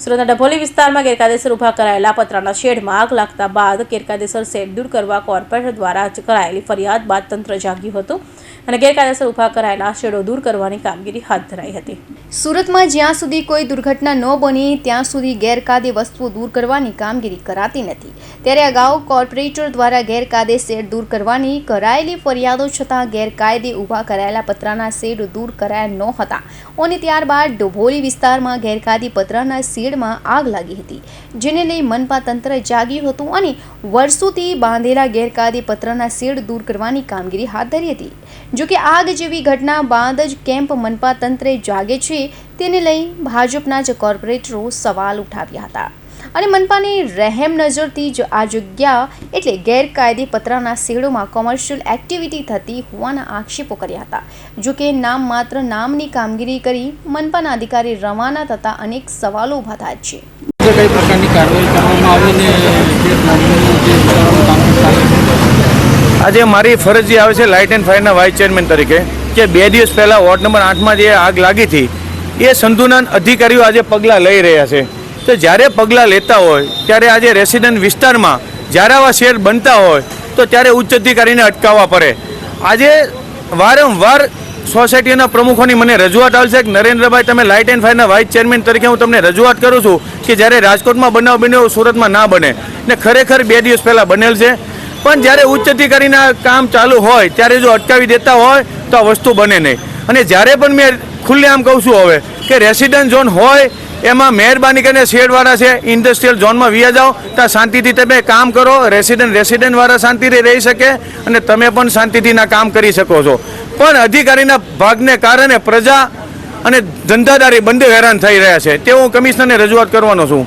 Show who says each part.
Speaker 1: સુરતના ડભોલી વિસ્તારમાં ગેરકાયદેસર ઊભા કરાયેલા પતરાના શેડમાં આગ લાગતા બાદ ગેરકાયદેસર શેડ દૂર કરવા કોર્પોરેટર દ્વારા કરાયેલી ફરિયાદ બાદ તંત્ર જાગ્યું હતું અને ગેરકાયદેસર ઊભા કરાયેલા શેડો દૂર કરવાની કામગીરી હાથ ધરાઈ હતી.
Speaker 2: સુરતમાં જ્યાં સુધી કોઈ દુર્ઘટના ન બની ત્યાં સુધી ગેરકાયદે વસ્તુઓ દૂર કરવાની કામગીરી કરાતી નથી. ત્યારે અગાઉ કોર્પોરેટર દ્વારા ગેરકાયદે શેડ દૂર કરવાની કરાયેલી ફરિયાદો છતાં ગેરકાયદે ઊભા કરાયેલા પતરાના શેડ દૂર કરાયા ન હતા અને ત્યારબાદ ડભોલી વિસ્તારમાં ગેરકાયદે પતરાના શેડમાં આગ લાગી હતી, જેને લઈ મનપા તંત્ર જાગ્યું હતું અને વર્ષોથી બાંધેલા ગેરકાયદે પતરાના શેડ દૂર કરવાની કામગીરી હાથ ધરી હતી. જોકે આગ જેવી ઘટના બાદ જ કેમ્પ મનપા તંત્રે જાગે છે તેને લઈ ભાજપના જ કોર્પોરેટરો સવાલ ઉઠાવ્યા હતા અને મનપાની રહેમ નજરથી જ આ જગ્યા એટલે ગેરકાયદે પતરાના શેડોમાં કોમર્શિયલ એક્ટિવિટી થતી હોવાના આક્ષેપો કર્યા હતા. જોકે નામ માત્ર નામની કામગીરી કરી મનપાના અધિકારી રવાના થતા અનેક સવાલો ઊભા થાય છે.
Speaker 3: કઈ પ્રકારની કાર્યવાહી કરવામાં આવે?
Speaker 4: આજે મારી ફરજ આવે છે લાઇટ એન્ડ ફાયરના વાઇસ ચેરમેન તરીકે કે 2 દિવસ પહેલાં વોર્ડ નંબર 8માં જે આગ લાગી હતી એ સંધુના અધિકારીઓ આજે પગલાં લઈ રહ્યા છે. તો જ્યારે પગલાં લેતા હોય ત્યારે આજે રેસિડન્ટ વિસ્તારમાં જ્યારે આવા શેડ બનતા હોય તો ત્યારે ઉચ્ચ અધિકારીને અટકાવવા પડે. આજે વારંવાર સોસાયટીના પ્રમુખોની મને રજૂઆત આવે છે કે નરેન્દ્રભાઈ તમે લાઇટ એન્ડ ફાયરના વાઇસ ચેરમેન તરીકે હું તમને રજૂઆત કરું છું કે જ્યારે રાજકોટમાં બનાવ બન્યો સુરતમાં ના બને ને ખરેખર 2 દિવસ પહેલાં બનેલ છે. પણ જ્યારે ઉચ્ચ અધિકારીના કામ ચાલુ હોય ત્યારે જો અટકાવી દેતા હોય તો આ વસ્તુ બને નહીં. અને જ્યારે પણ મેં ખુલ્લેઆમ કહું છું હવે કે રેસિડન્ટ ઝોન હોય એમાં મહેરબાની કરીને શેડવાળા છે ઇન્ડસ્ટ્રીયલ ઝોનમાં વ્યા જાઓ ત્યાં શાંતિથી તમે કામ કરો. રેસિડન્ટવાળા શાંતિથી રહી શકે અને તમે પણ શાંતિથીના કામ કરી શકો છો. પણ અધિકારીના ભાગને કારણે પ્રજા અને ધંધાદારી બંને હેરાન થઈ રહ્યા છે તે હું કમિશનરને રજૂઆત કરવાનો છું.